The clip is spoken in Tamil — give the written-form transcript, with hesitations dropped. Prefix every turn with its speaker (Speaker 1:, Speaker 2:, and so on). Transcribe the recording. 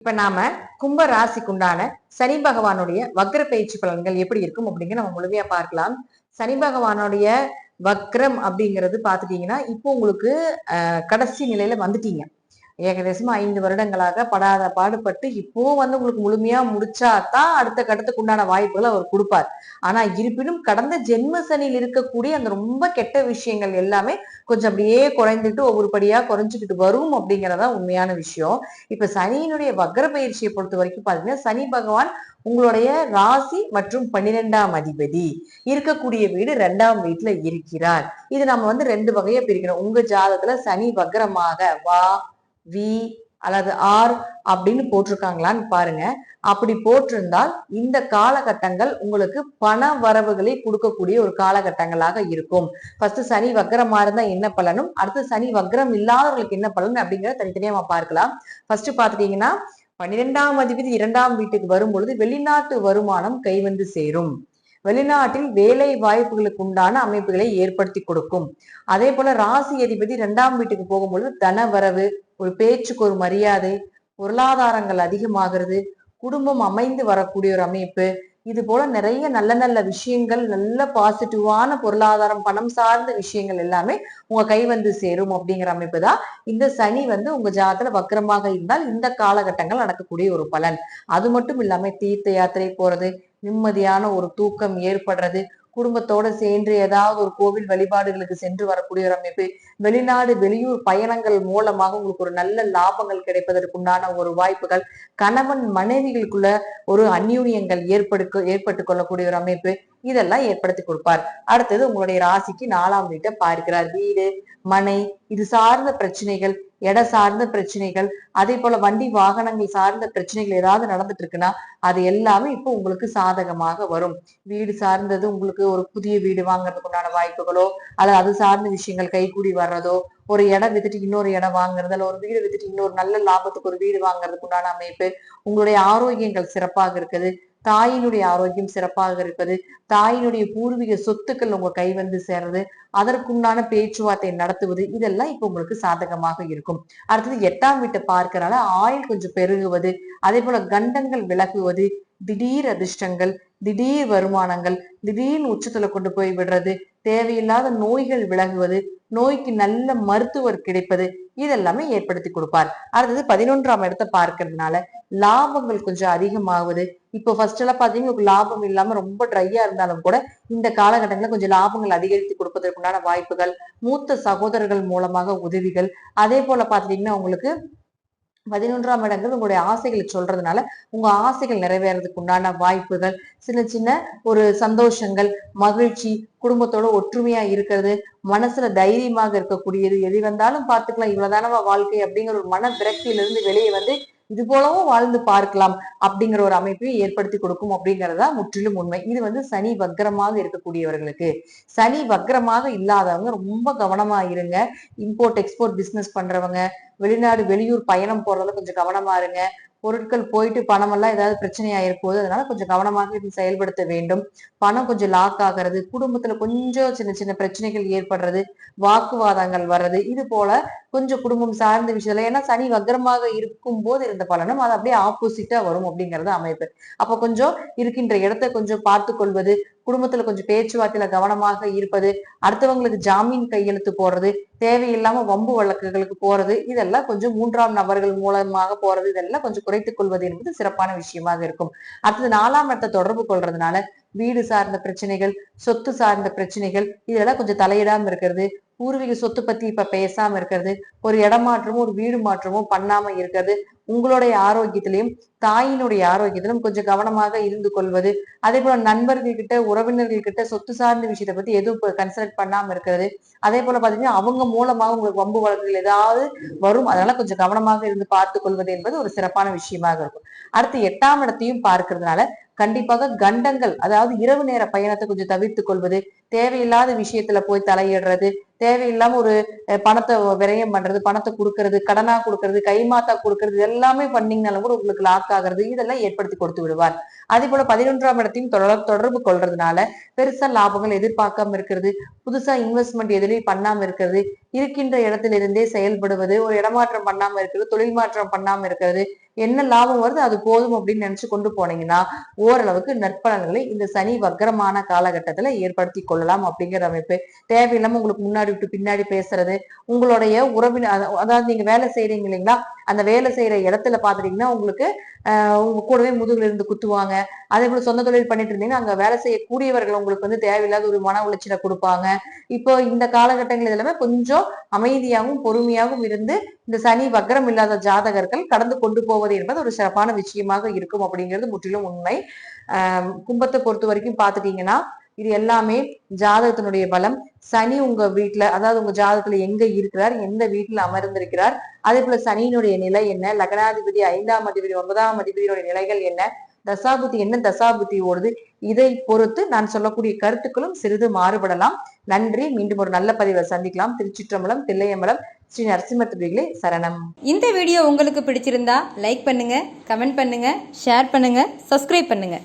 Speaker 1: இப்ப நாம கும்ப ராசிக்குண்டான சனி பகவானுடைய வக்ர பயிற்சி பலன்கள் எப்படி இருக்கும் அப்படிங்கிற நம்ம முழுமையா பார்க்கலாம். சனி பகவானுடைய வக்ரம் அப்படிங்கிறது பாத்துட்டீங்கன்னா இப்போ உங்களுக்கு கடைசி நிலையில வந்துட்டீங்க. ஏகദേശம் 5 வருடங்களாக படாத பாடுபட்டு இப்போ உங்களுக்கு முழுமையா முடிச்சாதான் அடுத்த கட்டத்துக்கு உண்டான வாய்ப்புகளை அவர் கொடுப்பார். ஆனா இருப்பினும் கடந்த ஜென்ம சனியில் இருக்கக்கூடிய அந்த ரொம்ப கெட்ட விஷயங்கள் எல்லாமே கொஞ்சம் அப்படியே குறைந்துட்டு ஒவ்வொரு படியா குறைஞ்சுக்கிட்டு வரும் அப்படிங்கறதா உண்மையான விஷயம். இப்ப சனியினுடைய வக்ர பயிற்சியை பொறுத்த வரைக்கும் பாத்தீங்கன்னா சனி பகவான் உங்களுடைய ராசி மற்றும் 12ஆம் அதிபதி இருக்கக்கூடிய வீடு 2ஆம் வீட்டுல இருக்கிறார். இது நம்ம 2 வகையா பிரிக்கணும். உங்க ஜாதகத்துல சனி வக்ரமாக வா வி அல்லது ஆர் அப்படின்னு போட்டிருக்காங்களான்னு பாருங்க. அப்படி போட்டிருந்தால் இந்த காலகட்டங்கள் உங்களுக்கு பண வரவுகளை கொடுக்கக்கூடிய ஒரு காலகட்டங்களாக இருக்கும். ஃபர்ஸ்ட் சனி வக்ரமா இருந்தா என்ன பலனும், அடுத்து சனி வக்ரம் இல்லாதவர்களுக்கு என்ன பலன் அப்படிங்கிறத தனித்தனியா நம்ம பார்க்கலாம். ஃபர்ஸ்ட் பாத்துட்டீங்கன்னா 12ஆம் அதிபதி 2ஆம் வீட்டுக்கு வரும் பொழுது வெளிநாட்டு வருமானம் கைவந்து சேரும். வெளிநாட்டில் வேலை வாய்ப்புகளுக்கு உண்டான அமைப்புகளை ஏற்படுத்தி கொடுக்கும். அதே போல ராசி அதிபதி 2ஆம் வீட்டுக்கு போகும்பொழுது தன வரவு, ஒரு பேச்சுக்கு ஒரு மரியாதை, பொருளாதாரங்கள் அதிகமாகிறது, குடும்பம் அமைந்து வரக்கூடிய ஒரு அமைப்பு, இது போல நிறைய நல்ல நல்ல விஷயங்கள், நல்ல பாசிட்டிவான பொருளாதாரம், பணம் சார்ந்த விஷயங்கள் எல்லாமே உங்க கை வந்து சேரும் அப்படிங்கிற அமைப்பு தான் இந்த சனி உங்க ஜாதகத்துல வக்கரமாக இருந்தால் இந்த காலகட்டங்கள் நடக்கக்கூடிய ஒரு பலன். அது மட்டும் இல்லாம தீர்த்த யாத்திரை போறது, நிம்மதியான ஒரு தூக்கம் ஏற்படுறது, குடும்பத்தோட சேர்ந்து ஏதாவது ஒரு கோவில் வழிபாடுகளுக்கு சென்று வரக்கூடிய ஒரு அமைப்பு, வெளிநாடு வெளியூர் பயணங்கள் மூலமாக உங்களுக்கு ஒரு நல்ல லாபங்கள் கிடைப்பதற்குண்டான ஒரு வாய்ப்புகள், கணவன் மனைவிகளுக்குள்ள ஒரு அந்யூன்யங்கள் ஏற்பட்டு கொள்ளக்கூடிய ஒரு அமைப்பு, இதெல்லாம் ஏற்படுத்தி கொடுப்பார். அடுத்தது உங்களுடைய ராசிக்கு 4ஆம் வீட்டை பார்க்கிறார். வீடு மனை இது சார்ந்த பிரச்சனைகள், இட சார்ந்த பிரச்சனைகள், அதே போல வண்டி வாகனங்கள் சார்ந்த பிரச்சனைகள் ஏதாவது நடந்துட்டு இருக்குன்னா அது எல்லாமே இப்போ உங்களுக்கு சாதகமாக வரும். வீடு சார்ந்தது உங்களுக்கு ஒரு புதிய வீடு வாங்குறதுக்கு உண்டான வாய்ப்புகளோ அல்லது அது சார்ந்த விஷயங்கள் கைகூடி வர்றதோ, ஒரு இடம் வித்துட்டு இன்னொரு இடம் வாங்குறது, அல்ல ஒரு வீடு வித்துட்டு இன்னொரு நல்ல லாபத்துக்கு ஒரு வீடு வாங்குறதுக்கு உண்டான அமைப்பு, உங்களுடைய ஆரோக்கியங்கள் சிறப்பாக இருக்குது, தாயினுடைய ஆரோக்கியம் சிறப்பாக இருப்பது, தாயினுடைய பூர்வீக சொத்துக்கள் உங்க கை வந்து சேர்றது, அதற்குண்டான பேச்சுவார்த்தை நடத்துவது, இதெல்லாம் இப்ப உங்களுக்கு சாதகமாக இருக்கும். அடுத்தது 8ஆம் வீட்டை பார்க்கறனால ஆயுள் கொஞ்சம் பெருகுவது, அதே போல கண்டங்கள் விலகுவது, திடீர் அதிர்ஷ்டங்கள், திடீர் வருமானங்கள், திடீர்னு உச்சத்துல கொண்டு போய் விடுறது, தேவையில்லாத நோய்கள் விலகுவது, நோய்க்கு நல்ல மருத்துவர் கிடைப்பது, இதெல்லாமே ஏற்படுத்தி கொடுப்பார். அடுத்தது 11ஆம் இடத்தை பார்க்கறதுனால லாபங்கள் கொஞ்சம் அதிகமாகுது. இப்போ ஃபர்ஸ்ட் எல்லாம் பாத்தீங்கன்னா லாபம் இல்லாம ரொம்ப ட்ரையா இருந்தாலும் கூட இந்த காலகட்டங்களில் கொஞ்சம் லாபங்கள் அதிகரித்து கொடுப்பதற்குண்டான வாய்ப்புகள், மூத்த சகோதரர்கள் மூலமாக உதவிகள், அதே போல பாத்தீங்கன்னா உங்களுக்கு 11ஆம் இடங்கள் உங்களுடைய ஆசைகளை சொல்றதுனால உங்க ஆசைகள் நிறைவேறதுக்கு உண்டான வாய்ப்புகள், சின்ன சின்ன ஒரு சந்தோஷங்கள், மகிழ்ச்சி, குடும்பத்தோட ஒற்றுமையா இருக்கிறது, மனசுல தைரியமாக இருக்கக்கூடியது, எது வந்தாலும் பார்த்துக்கலாம், இவ்வளவுதானவா வாழ்க்கை அப்படிங்கிற ஒரு மன விரக்தியிலிருந்து வெளியே வந்து இது போலவும் வாழ்ந்து பார்க்கலாம் அப்படிங்கிற ஒரு அமைப்பையும் ஏற்படுத்தி கொடுக்கும் அப்படிங்கறதா முற்றிலும் உண்மை. இது சனி வக்ரமாக இருக்கக்கூடியவர்களுக்கு. சனி வக்ரமாக இல்லாதவங்க ரொம்ப கவனமா இருங்க. இம்போர்ட் எக்ஸ்போர்ட் பிசினஸ் பண்றவங்க, வெளிநாடு வெளியூர் பயணம் போறதுல கொஞ்சம் கவனமா இருங்க. பொருட்கள் போயிட்டு பணம் எல்லாம் ஏதாவது பிரச்சனை ஆயிருப்போது, அதனால கொஞ்சம் கவனமாக இது செயல்படுத்த வேண்டும். பணம் கொஞ்சம் லாக் ஆகிறது, குடும்பத்துல கொஞ்சம் சின்ன சின்ன பிரச்சனைகள் ஏற்படுறது, வாக்குவாதங்கள் வர்றது, இது போல கொஞ்சம் குடும்பம் சார்ந்த விஷயத்துல, ஏன்னா சனி வக்ரமாக இருக்கும் போது இருந்த பலனும் அது அப்படியே ஆப்போசிட்டா வரும் அப்படிங்கறது அமைப்பு. அப்ப கொஞ்சம் இருக்கின்ற இடத்தை கொஞ்சம் பார்த்து கொள்வது, குடும்பத்துல கொஞ்சம் பேச்சுவார்த்தையில கவனமாக இருப்பது, அடுத்தவங்களுக்கு ஜாமீன் கையெழுத்து போடுறது, தேவையில்லாம வம்பு வழக்குகளுக்கு போறது, இதெல்லாம் கொஞ்சம் 3ஆம் நபர்கள் மூலமாக போறது, இதெல்லாம் கொஞ்சம் குறைத்துக் கொள்வது என்பது சிறப்பான விஷயமாக இருக்கும். அடுத்தது 4ஆம் இடத்தை தொடர்பு கொள்றதுனால வீடு சார்ந்த பிரச்சனைகள், சொத்து சார்ந்த பிரச்சனைகள், இதெல்லாம் கொஞ்சம் தலையிடாம இருக்கிறது, பூர்வீக சொத்து பத்தி இப்ப பேசாம இருக்கிறது, ஒரு இடமாற்றமோ ஒரு வீடு மாற்றமோ பண்ணாம இருக்கிறது, உங்களுடைய ஆரோக்கியத்திலையும் தாயினுடைய ஆரோக்கியத்திலும் கொஞ்சம் கவனமாக இருந்து கொள்வது, அதே போல நண்பர்கள் கிட்ட உறவினர்கள் கிட்ட சொத்து சார்ந்த விஷயத்தை பத்தி எதுவும் கன்சல்ட் பண்ணாம இருக்கிறது, அதே போல பாத்தீங்கன்னா அவங்க மூலமாக உங்களுக்கு வம்பு வழக்குகள் ஏதாவது வரும், அதனால கொஞ்சம் கவனமாக இருந்து பார்த்து கொள்வது என்பது ஒரு சிறப்பான விஷயமாக இருக்கும். அடுத்து 8ஆம் இடத்தையும் பார்க்கறதுனால கண்டிப்பாக கண்டங்கள், அதாவது இரவு நேர பயணத்தை கொஞ்சம் தவிர்த்து கொள்வது, தேவையில்லாத விஷயத்துல போய் தலையிடுறது, தேவையில்லாம ஒரு பணத்தை விரயம் பண்றது, பணத்தை கொடுக்கறது, கடனா கொடுக்கறது, கைமாத்தா கொடுக்கறது, எல்லாமே பண்ணீங்கனாலும் கூட உங்களுக்கு லாக் ஆகிறது, இதெல்லாம் ஏற்படுத்தி கொடுத்து விடுவார். அதே போல 11ஆம் இடத்தையும் தொடர்பு கொள்றதுனால பெருசா லாபங்கள் எதிர்பார்க்காம இருக்கிறது, புதுசா இன்வெஸ்ட்மெண்ட் எதுலையும் பண்ணாம இருக்கிறது, இருக்கின்ற இடத்துல இருந்தே செயல்படுவது, ஒரு இடமாற்றம் பண்ணாம இருக்கிறது, தொழில் மாற்றம் பண்ணாம இருக்கிறது, என்ன லாபம் வருது அது போதும் அப்படின்னு நினைச்சு கொண்டு போனீங்கன்னா ஓரளவுக்கு நற்பலன்களை இந்த சனி வக்ரமான காலகட்டத்துல ஏற்படுத்தி கொள்ளலாம் அப்படிங்கிற அமைப்பு. தேவையில்லாம உங்களுக்கு முன்னாடி விட்டு பின்னாடி பேசுறது, உங்களுடைய உறவினர் அதாவது நீங்க வேலை செய்யறீங்க இல்லைங்களா, அந்த வேலை செய்யற இடத்துல பாத்துட்டீங்கன்னா உங்களுக்கு உங்க கூடவே முதுகுல இருந்து குத்துவாங்க. அதே போல சொந்த தொழில் பண்ணிட்டு இருந்தீங்கன்னா அங்க வேலை செய்யக்கூடியவர்கள் உங்களுக்கு வந்து தேவையில்லாத ஒரு மன உளைச்சலை கொடுப்பாங்க. இப்போ இந்த காலகட்டங்கள் எல்லாமே கொஞ்சம் அமைதியாகவும் பொறுமையாகவும் இருந்து இந்த சனி வக்ரம் இல்லாத ஜாதகர்கள் கடந்து கொண்டு போவது என்பது ஒரு சிறப்பான விஷயமாக இருக்கும் அப்படிங்கிறது முற்றிலும் உண்மை. கும்பத்தை பொறுத்த வரைக்கும் பாத்துட்டீங்கன்னா இது எல்லாமே ஜாதகத்தினுடைய பலம். சனி உங்க வீட்டுல, அதாவது உங்க ஜாதகத்துல எங்க இருக்கிறார், எந்த வீட்டுல அமர்ந்திருக்கிறார், அதே போல சனியினுடைய நிலை என்ன, லக்னாதிபதி, 5ஆம் அதிபதி, 9ஆம் அதிபதியினுடைய நிலைகள் என்ன, தசாபுத்தி என்ன தசாபுத்தி ஓடுது, இதை பொறுத்து நான் சொல்லக்கூடிய கருத்துக்களும் சிறிது மாறுபடலாம். நன்றி. மீண்டும் ஒரு நல்ல பதிவை சந்திக்கலாம். திருச்சிற்றம்பலம், தில்லையம்பலம், ஸ்ரீ நரசிம்மத்துபிகளே சரணம்.
Speaker 2: இந்த வீடியோ உங்களுக்கு பிடிச்சிருந்தா லைக் பண்ணுங்க, கமெண்ட் பண்ணுங்க, ஷேர் பண்ணுங்க, சப்ஸ்கிரைப் பண்ணுங்க.